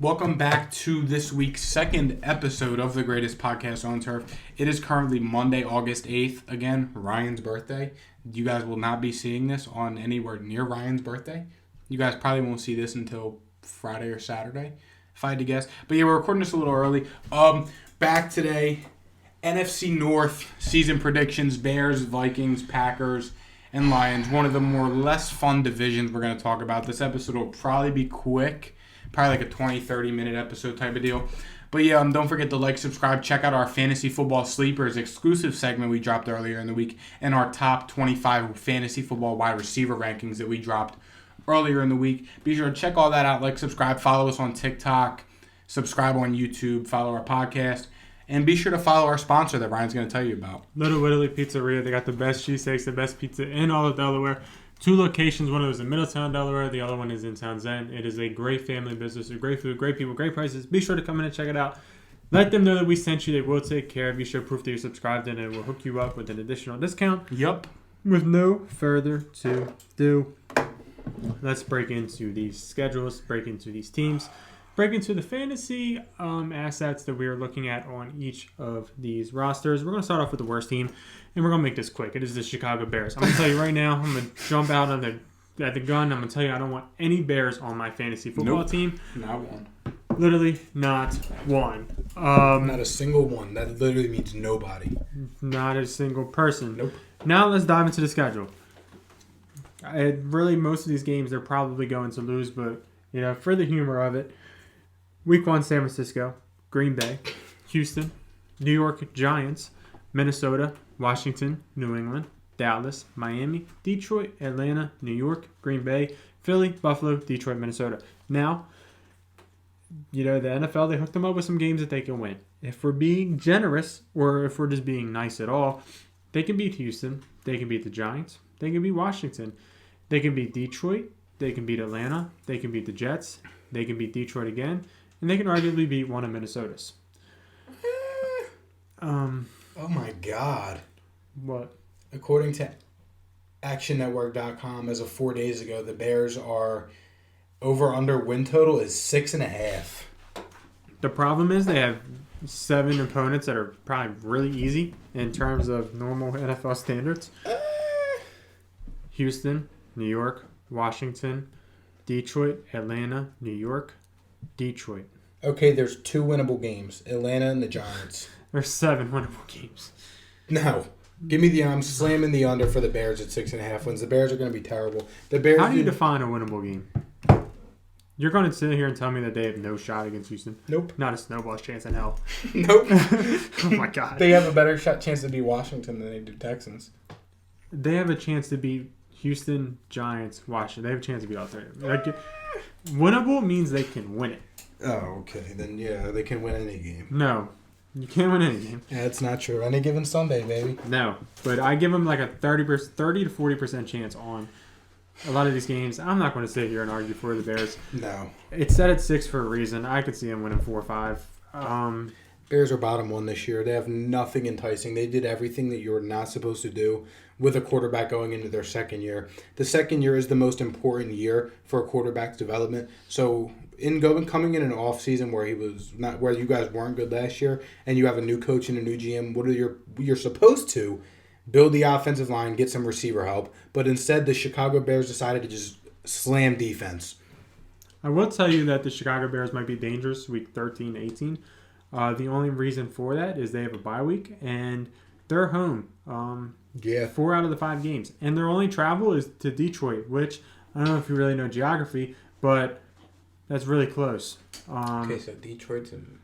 Welcome back to this week's second episode of the greatest podcast on turf. It is currently Monday, August 8th. Again, Ryan's birthday. You guys will not be seeing this on anywhere near Ryan's birthday. You guys probably won't see this until Friday or Saturday, if I had to guess. But yeah, we're recording this a little early. Back today, NFC North season predictions, Bears, Vikings, Packers, and Lions. One of the more less fun divisions we're going to talk about. This episode will probably be quick. Probably like a 20-30 minute episode type of deal. But yeah, don't forget to like, subscribe, check out our Fantasy Football Sleepers exclusive segment we dropped earlier in the week, and our top 25 fantasy football wide receiver rankings that we dropped earlier in the week. Be sure to check all that out. Like, subscribe, follow us on TikTok, subscribe on YouTube, follow our podcast, and be sure to follow our sponsor that Ryan's going to tell you about. Little Italy Pizzeria. They got the best cheesesteaks, the best pizza in all of Delaware. 2 locations. One of them is in Middletown, Delaware. The other one is in Townsend. It is a great family business. Great food, great people, great prices. Be sure to come in and check it out. Let them know that we sent you. They will take care of you. Show proof that you're subscribed, and it will hook you up with an additional discount. Yup. With no further ado, let's break into these schedules, break into these teams, break into the fantasy assets that we are looking at on each of these rosters. We're going to start off with the worst team, and we're going to make this quick. It is the Chicago Bears. I'm going to tell you right now, I'm going to jump out at the gun. I'm going to tell you I don't want any Bears on my fantasy football team. Not one. Literally not one. Not a single one. That literally means nobody. Not a single person. Nope. Now let's dive into the schedule. Really, most of these games they're probably going to lose, but for the humor of it, Week 1, San Francisco, Green Bay, Houston, New York Giants, Minnesota, Washington, New England, Dallas, Miami, Detroit, Atlanta, New York, Green Bay, Philly, Buffalo, Detroit, Minnesota. Now, the NFL, they hooked them up with some games that they can win. If we're being generous, or if we're just being nice at all, they can beat Houston, they can beat the Giants, they can beat Washington, they can beat Detroit, they can beat Atlanta, they can beat the Jets, they can beat Detroit again, and they can arguably beat one of Minnesota's. Oh my God. What? According to ActionNetwork.com, as of 4 days ago, the Bears are over-under win total is 6.5. The problem is they have 7 opponents that are probably really easy in terms of normal NFL standards. Houston, New York, Washington, Detroit, Atlanta, New York, Detroit. Okay, there's 2 winnable games. Atlanta and the Giants. There's 7 winnable games. No. Give me I'm slamming the under for the Bears at 6.5 wins. The Bears are going to be terrible. The Bears. How do you define a winnable game? You're going to sit here and tell me that they have no shot against Houston? Nope. Not a snowball's chance in hell. Nope. Oh, my God. They have a better chance to beat Washington than they do Texans. They have a chance to beat Houston, Giants, Washington. They have a chance to beat all 3. Winnable means they can win it. Oh, okay. Then, yeah, they can win any game. No. You can't win any game. Yeah, it's not true. Any given Sunday, baby. No. But I give them like a 30 to 40% chance on a lot of these games. I'm not going to sit here and argue for the Bears. No. It's set at 6 for a reason. I could see them winning 4 or 5. Bears are bottom 1 this year. They have nothing enticing. They did everything that you're not supposed to do with a quarterback going into their second year. The second year is the most important year for a quarterback's development. So coming in an off season where where you guys weren't good last year, and you have a new coach and a new GM, you're supposed to build the offensive line, get some receiver help, but instead the Chicago Bears decided to just slam defense. I will tell you that the Chicago Bears might be dangerous week 13, 18. The only reason for that is they have a bye week and they're home. 4 out of the 5 games, and their only travel is to Detroit, which I don't know if you really know geography, but that's really close. Okay, so Detroit's in...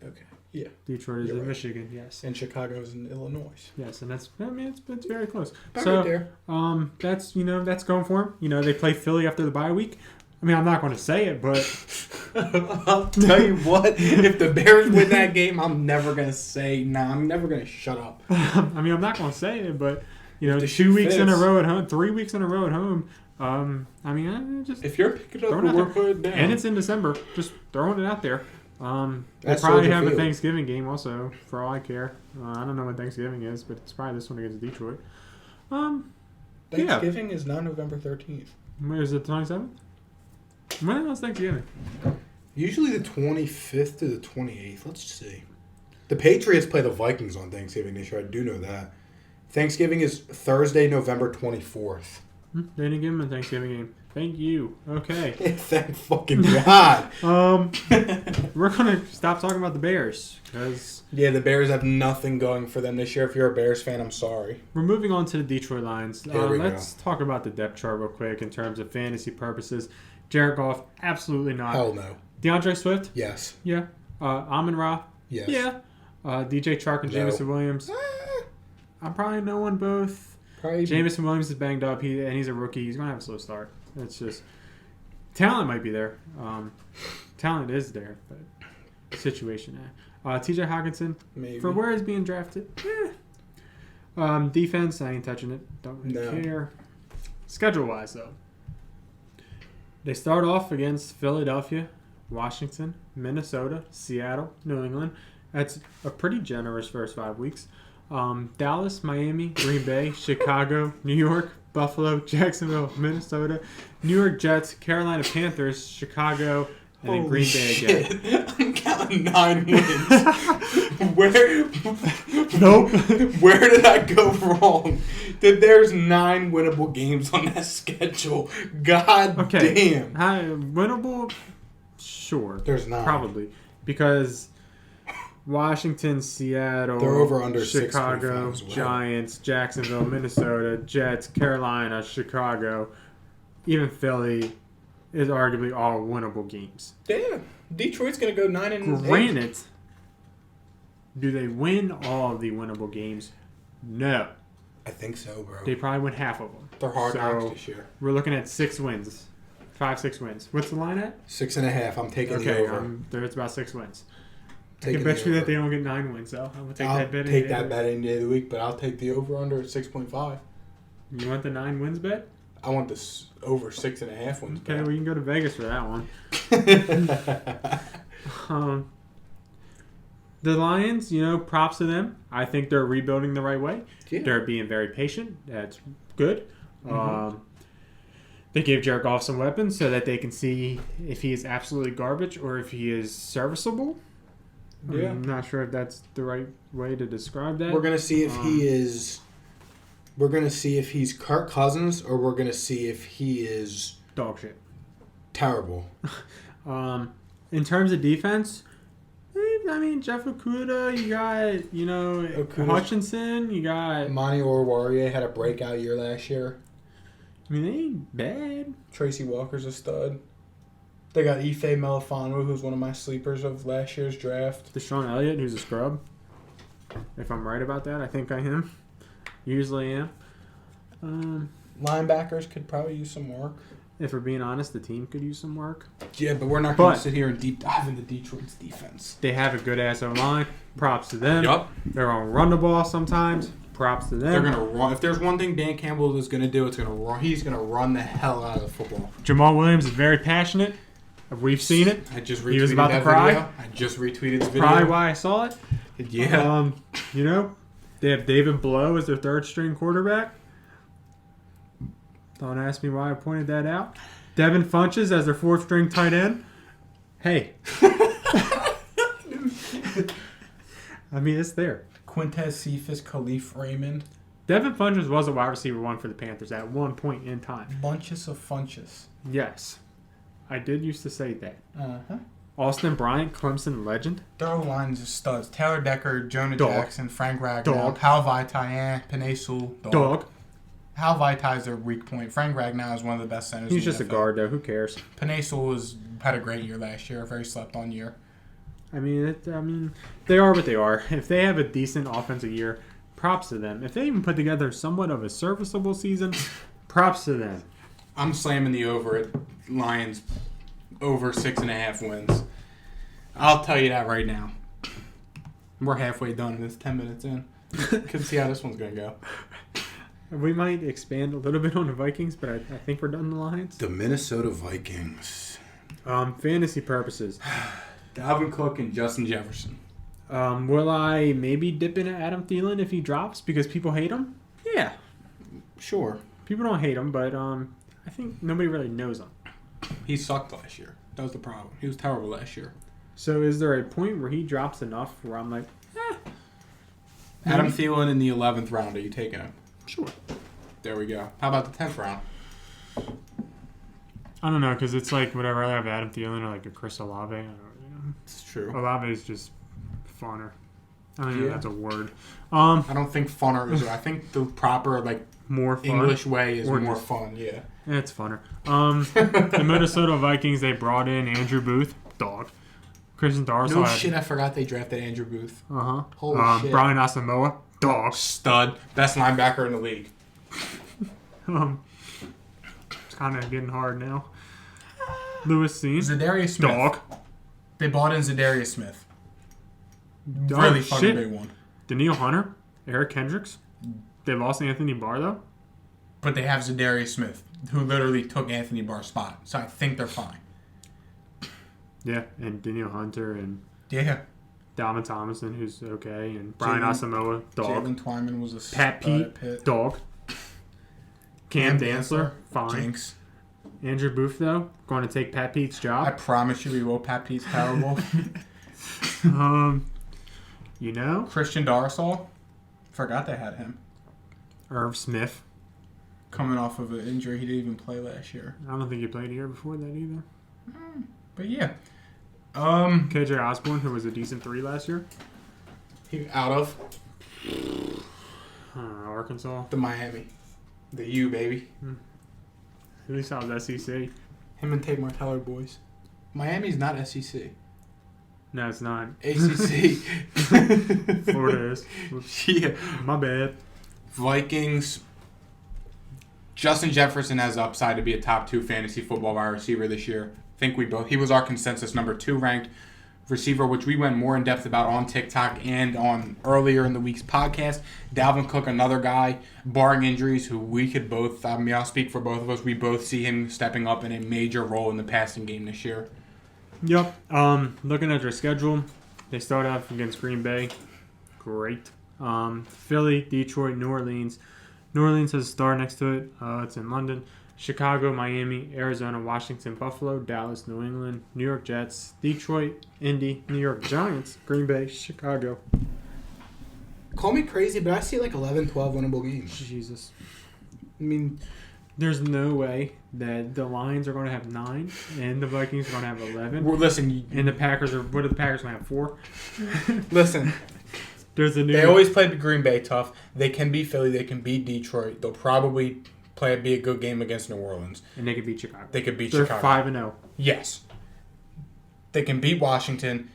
Okay, yeah. Detroit is in right. Michigan, yes. And Chicago's in Illinois. Yes, and it's very close. Back so, right there. That's going for them. They play Philly after the bye week. I mean, I'm not going to say it, but... I'll tell you what, if the Bears win that game, I'm never going to say... I'm never going to shut up. I mean, I'm not going to say it, but, 2 weeks in a row at home, 3 weeks in a row at home... if you're picking up the work, put it down. And it's in December, just throwing it out there. They That's probably have a field. Thanksgiving game also, for all I care. I don't know what Thanksgiving is, but it's probably this one against Detroit. Thanksgiving is not November 13th. Where is it, 27th? When was Thanksgiving? Usually the 25th to the 28th. Let's see. The Patriots play the Vikings on Thanksgiving this year. I do know that. Thanksgiving is Thursday, November 24th. They didn't give him a Thanksgiving game. Thank you. Okay. Thank fucking God. We're going to stop talking about the Bears because Yeah, the Bears have nothing going for them this year. If you're a Bears fan, I'm sorry. we're moving on to the Detroit Lions. There we Let's talk about the depth chart real quick in terms of fantasy purposes. Jared Goff, absolutely not. Hell no. DeAndre Swift, Yes. yeah. Amon-Ra, Yes. yeah. DJ Chark and No. Jameson Williams. I'm probably knowing both. Probably. Jameson Williams is banged up, and he's a rookie. He's going to have a slow start. It's just talent might be there. Talent is there, but situation. TJ Hawkinson, Maybe. for where he's being drafted. Defense, I ain't touching it. Don't really care. Schedule-wise, though. They start off against Philadelphia, Washington, Minnesota, Seattle, New England. That's a pretty generous first 5 weeks. Dallas, Miami, Green Bay, Chicago, New York, Buffalo, Jacksonville, Minnesota, New York Jets, Carolina Panthers, Chicago, and then Green Bay again. I'm counting 9 wins. Nope. Where did I go wrong? There's 9 winnable games on that schedule. God damn. Winnable? Sure. There's 9. Probably. Because Washington, Seattle, They're over under Chicago, 6.5 as well. Giants, Jacksonville, Minnesota, Jets, Carolina, Chicago, even Philly is arguably all winnable games. Yeah. Detroit's going to go 9-8. Granted, do they win all of the winnable games? No. I think so, bro. They probably win half of them. They're hard knocks this year. We're looking at 6 wins. 5-6 wins. What's the line at? 6.5. I'm taking the over. It's about 6 wins. I Taking can bet the you that over. they don't get 9 wins, though. I'm going to take I'll that bet. take that bet any day of the week, but I'll take the over-under at 6.5. You want the 9 wins bet? I want this over 6.5 wins. Okay, we can go to Vegas for that one. The Lions, props to them. I think they're rebuilding the right way. Yeah. They're being very patient. That's good. They gave Jared Goff some weapons so that they can see if he is absolutely garbage or if he is serviceable. Yeah. I'm not sure if that's the right way to describe that. We're gonna see if he is. We're gonna see if he's Kirk Cousins, or we're gonna see if he is dog shit. Terrible. In terms of defense, Jeff Okuda, you got Hutchinson, you got. Monty Oruwariye had a breakout year last year. They ain't bad. Tracy Walker's a stud. They got Ife Melifonwu, who's one of my sleepers of last year's draft. Deshaun Elliott, who's a scrub. If I'm right about that, I think I am. Usually am. Linebackers could probably use some work. If we're being honest, the team could use some work. Yeah, but we're not going to sit here and deep dive into Detroit's defense. They have a good ass O-line. Props to them. Yup. They're going to run the ball sometimes. Props to them. They're going to run. If there's one thing Dan Campbell is going to do, it's going to run. He's going to run the hell out of the football. Jamal Williams is very passionate. We've seen it. I just retweeted he was about to cry. Video. I just retweeted the video. Probably why I saw it. Yeah. They have David Blow as their third string quarterback. Don't ask me why I pointed that out. Devin Funches as their fourth string tight end. Hey. It's there. Quintez Cephas, Khalif Raymond. Devin Funches was a wide receiver 1 for the Panthers at one point in time. Bunches of funches. Yes. I did used to say that. Uh-huh. Austin Bryant, Clemson legend. Their O-lines are studs. Taylor Decker, Jonah Dog. Jackson, Frank Ragnow, Dog. Hal Vaitai, Penei Sewell. Dog. Hal Vaitai is their weak point. Frank Ragnow is one of the best centers. He's in just the a NFL. guard, though. Who cares? Penei Sewell had a great year last year. A very slept-on year. They are what they are. If they have a decent offensive year, props to them. If they even put together somewhat of a serviceable season, props to them. I'm slamming the over at Lions over 6.5 wins. I'll tell you that right now. We're halfway done and it's 10 minutes in. Can see how this one's going to go. We might expand a little bit on the Vikings, but I think we're done in the Lions. The Minnesota Vikings. Fantasy purposes. Dalvin Cook and Justin Jefferson. Will I maybe dip into Adam Thielen if he drops because people hate him? Yeah. Sure. People don't hate him, but I think nobody really knows him. He sucked last year. That was the problem. He was terrible last year. So is there a point where he drops enough where I'm like, Adam Thielen in the 11th round. Are you taking him? Sure. There we go. How about the 10th round? I don't know, because it's like whatever. I have Adam Thielen or like a Chris Olave. I don't really know. It's true. Olave is just funner. I don't know if that's a word. I don't think funner is. I think the proper more fun. English way is or more just, fun. Yeah. It's funner. The Minnesota Vikings, they brought in Andrew Booth, dog. Christian Darsow. No shit, I forgot they drafted Andrew Booth. Holy shit. Brian Asamoah, dog. Stud. Best linebacker in the league. It's kind of getting hard now. Lewis Seen. Zadarius Smith. Dog. They bought in Zadarius Smith. Dog. Really fucking big one. Daniil Hunter, Eric Kendricks. They lost Anthony Barr, though. But they have Zadarius Smith, who literally took Anthony Barr's spot. So I think they're fine. Yeah, and Daniil Hunter and Dalvin Thomason, who's okay, and Brian Asamoah, dog. Jalen Twyman was a Pat Pete, dog. Cam Dantzler, fine. Jinx. Andrew Booth, though, going to take Pat Pete's I job. promise you we will. Pat Pete's terrible. Christian Darsow. Forgot they had him. Irv Smith. Coming off of an injury. He didn't even play last year. I don't think he played a year before that either. But yeah. KJ Osborne, who was a decent 3 last year. He out of Arkansas. the Miami. The U, baby. At least I was SEC. Him and Tate Martell are boys. Miami's not SEC. No, it's not. ACC. Florida is. Yeah. My bad. Vikings. Justin Jefferson has the upside to be a top 2 fantasy football wide receiver this year. I think he was our consensus number 2 ranked receiver, which we went more in depth about on TikTok and on earlier in the week's podcast. Dalvin Cook, another guy, barring injuries, who we could both, I'll speak for both of us, we both see him stepping up in a major role in the passing game this year. Yep. Looking at their schedule, they start off against Green Bay. Great. Philly, Detroit, New Orleans. New Orleans has a star next to it. It's in London. Chicago, Miami, Arizona, Washington, Buffalo, Dallas, New England, New York Jets, Detroit, Indy, New York Giants, Green Bay, Chicago. Call me crazy, but I see 11, 12 winnable games. Jesus. I mean, there's no way that the Lions are going to have 9 and the Vikings are going to have 11. Well, listen. And the Packers what are the Packers going to have, 4? Listen. They always play Green Bay tough. They can beat Philly. They can beat Detroit. They'll probably be a good game against New Orleans. And they could beat Chicago. They're Chicago. 5-0. Yes. They can beat Washington.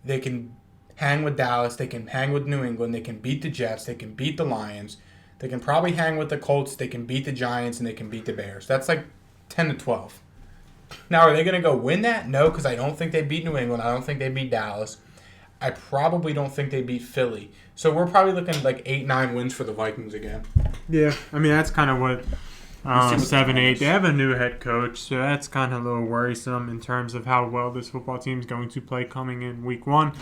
They can hang with Dallas. They can hang with New England. They can beat the Jets. They can beat the Lions. They can probably hang with the Colts. They can beat the Giants. And they can beat the Bears. That's 10-12. Now, are they going to go win that? No, because I don't think they beat New England. I don't think they beat Dallas. I probably don't think they beat Philly. So we're probably looking 8-9 wins for the Vikings again. Yeah, I mean, that's kind of what 7-8. They have a new head coach, so that's kind of a little worrisome in terms of how well this football team is going to play coming in week 1.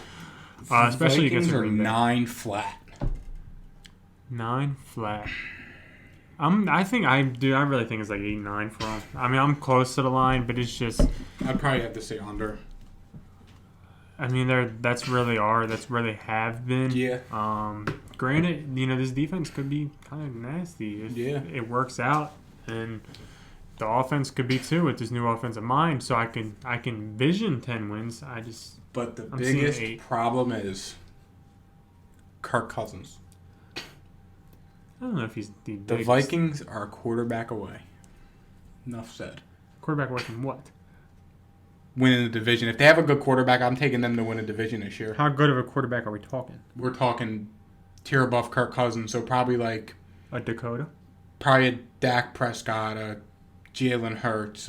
Especially against Green Bay. 9 flat. 9 flat. I really think it's 8-9 for them. I mean, I'm close to the line, but it's just... I'd probably have to say under. I mean, that's where they have been. Yeah. Granted, this defense could be kind of nasty if it works out, and the offense could be too with this new offensive mind. So I can vision 10 wins. But the biggest problem is Kirk Cousins. I don't know if he's the biggest. The Vikings are a quarterback away. Enough said. Quarterback away from what? Winning the division. If they have a good quarterback, I'm taking them to win a division this year. How good of a quarterback are we talking? We're talking tier above Kirk Cousins, so probably a Dakota? Probably a Dak Prescott, a Jalen Hurts,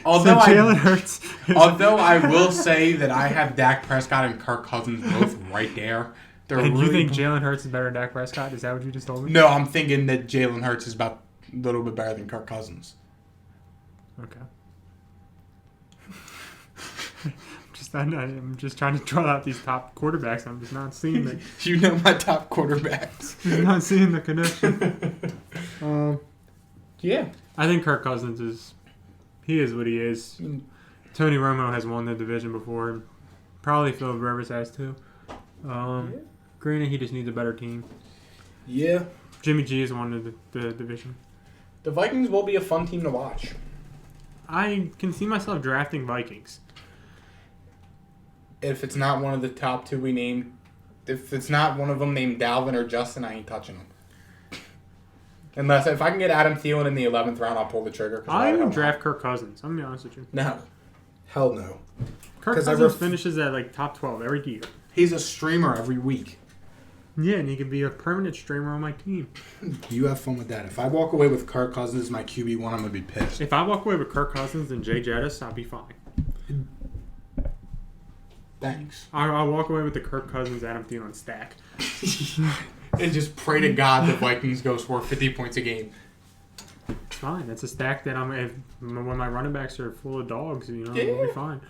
Jalen Hurts. Although I will say that I have Dak Prescott and Kirk Cousins both right there. And you think Jalen Hurts is better than Dak Prescott? Is that what you just told me? No, I'm thinking that Jalen Hurts is about a little bit better than Kirk Cousins. Okay. I'm just trying to draw out these top quarterbacks. I'm just not seeing it. You know my top quarterbacks. I'm not seeing the connection. Yeah. I think Kirk Cousins is what he is. Tony Romo has won the division before. Probably Phil Rivers has too. Granted, he just needs a better team. Yeah. Jimmy G has won the division. The Vikings will be a fun team to watch. I can see myself drafting Vikings. If it's not one of the top two we named, if it's not one of them named Dalvin or Justin, I ain't touching them. Unless, if I can get Adam Thielen in the 11th round, I'll pull the trigger. I would draft Kirk Cousins. I'm going to be honest with you. No. Hell no. Kirk Cousins finishes at like top 12 every year. He's a streamer every week. Yeah, and he can be a permanent streamer on my team. You have fun with that. If I walk away with Kirk Cousins as my QB1, I'm going to be pissed. If I walk away with Kirk Cousins and Jay Jettis, I'll be fine. Thanks. I'll walk away with the Kirk Cousins Adam Thielen stack. And just pray to God the Vikings go score 50 points a game. It's fine. That's a stack that when my running backs are full of dogs, we'll be fine.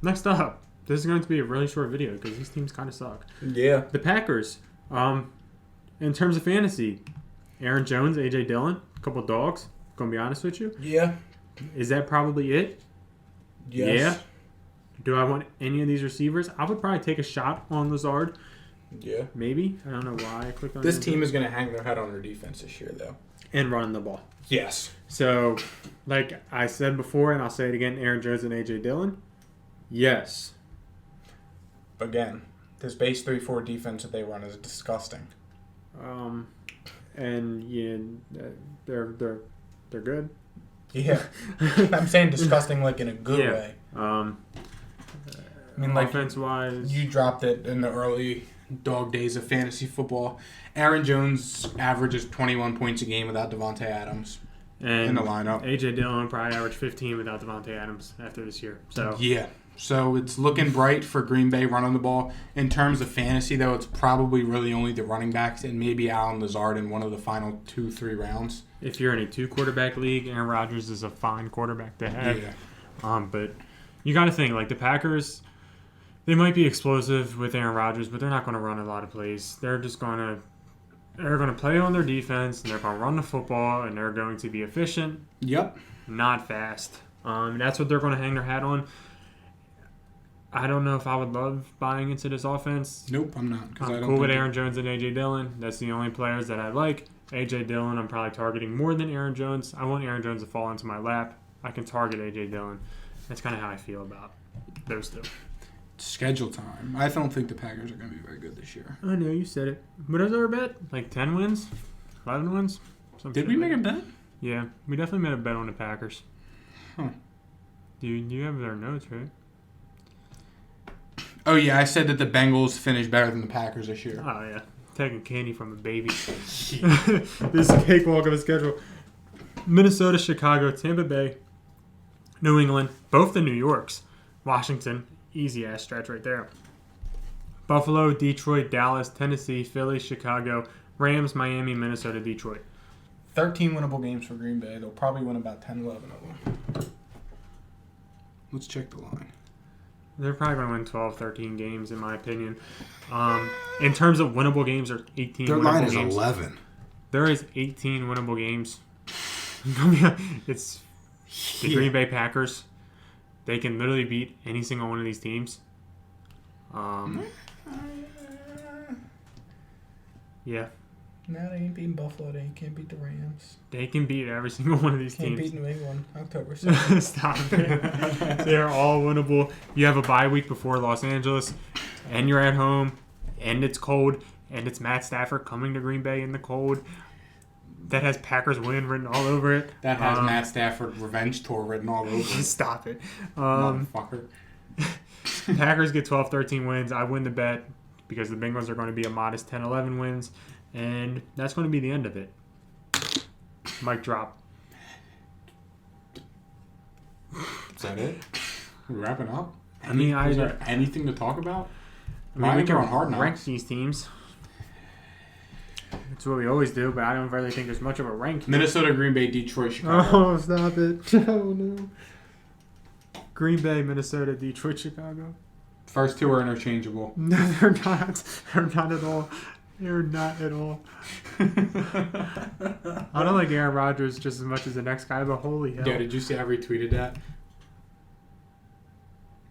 Next up, this is going to be a really short video because these teams kind of suck. Yeah. The Packers, in terms of fantasy, Aaron Jones, A.J. Dillon, a couple of dogs. Going to be honest with you. Yeah. Is that probably it? Yes. Yeah. Do I want any of these receivers? I would probably take a shot on Lazard. Yeah. Maybe. I don't know why I clicked on this team is going to hang their head on their defense this year, though. And running the ball. Yes. So, like I said before, and I'll say it again, Aaron Jones and A.J. Dillon, yes. Again, this base 3-4 defense that they run is disgusting. And yeah, they're good. Yeah. I'm saying disgusting like in a good way. I mean, like, offense-wise, you dropped it in the early dog days of fantasy football. Aaron Jones averages 21 points a game without Devontae Adams in the lineup. A.J. Dillon probably averaged 15 without Devontae Adams after this year. So yeah. So it's looking bright for Green Bay running the ball. In terms of fantasy, though, it's probably really only the running backs and maybe Allen Lazard in one of the final 2-3 rounds. If you're in a 2-quarterback league, Aaron Rodgers is a fine quarterback to have. Yeah. But you got to think, like the Packers, they might be explosive with Aaron Rodgers, but they're not going to run a lot of plays. They're just going to play on their defense, and they're going to run the football, and they're going to be efficient. Yep. Not fast. That's what they're going to hang their hat on. I don't know if I would love buying into this offense. Nope, I'm not. I'm cool with Aaron Jones and A.J. Dillon. That's the only players that I like. A.J. Dillon, I'm probably targeting more than Aaron Jones. I want Aaron Jones to fall into my lap. I can target A.J. Dillon. That's kind of how I feel about those two. Schedule time. I don't think the Packers are going to be very good this year. I know, you said it. What is our bet? Like 10 wins? 11 wins? Did we make a bet? Yeah, we definitely made a bet on the Packers. Huh. You have their notes, right? Oh, yeah, I said that the Bengals finished better than the Packers this year. Oh, yeah. Taking candy from a baby. This is a cakewalk of a schedule. Minnesota, Chicago, Tampa Bay, New England, both the New Yorks. Washington, easy-ass stretch right there. Buffalo, Detroit, Dallas, Tennessee, Philly, Chicago, Rams, Miami, Minnesota, Detroit. 13 winnable games for Green Bay. They'll probably win about 10, 11 of them. Let's check the line. They're probably going to win 12, 13 games, in my opinion. In terms of winnable games, there's 18 Their winnable line is games. 11. There is 18 winnable games. It's the Green Bay Packers. They can literally beat any single one of these teams. Yeah. No, they ain't beating Buffalo. They can't beat the Rams. They can beat every single one of these Can't teams. beat New England. October 2nd. Stop it. They're all winnable. You have a bye week before Los Angeles, and you're at home, and it's cold, and it's Matt Stafford coming to Green Bay in the cold. That has Packers win written all over it. That has Matt Stafford revenge tour written all over it. Stop it. Motherfucker. Packers get 12, 13 wins. I win the bet because the Bengals are going to be a modest 10, 11 wins. And that's going to be the end of it. Mic drop. Is that it? We're wrapping up? Is there anything to talk about? We can on Hard Knocks. rank these teams. That's what we always do, but I don't really think there's much of a rank. Minnesota, Green Bay, Detroit, Chicago. Oh, stop it. Oh, no. Green Bay, Minnesota, Detroit, Chicago. First two are interchangeable. No, they're not. They're not at all. You're not at all. I don't like Aaron Rodgers just as much as the next guy, but holy hell. Yeah, did you see I retweeted that?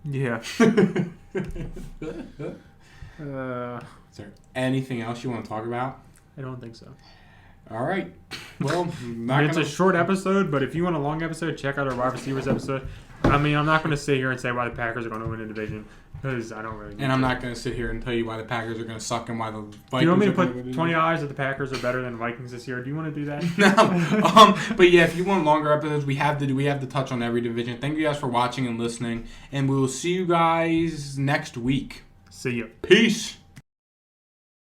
Yeah. Is there anything else you want to talk about? I don't think so. All right. Well, It's a short episode, but if you want a long episode, check out our wide receivers episode. I mean, I'm not going to sit here and say why the Packers are going to win the division because I don't really. And I'm not going to sit here and tell you why the Packers are going to suck and why the Vikings. Do you want me to put $20 $20 that the Packers are better than the Vikings this year? Do you want to do that? No. But yeah, if you want longer episodes, we have to touch on every division. Thank you guys for watching and listening, and we will see you guys next week. See you. Peace.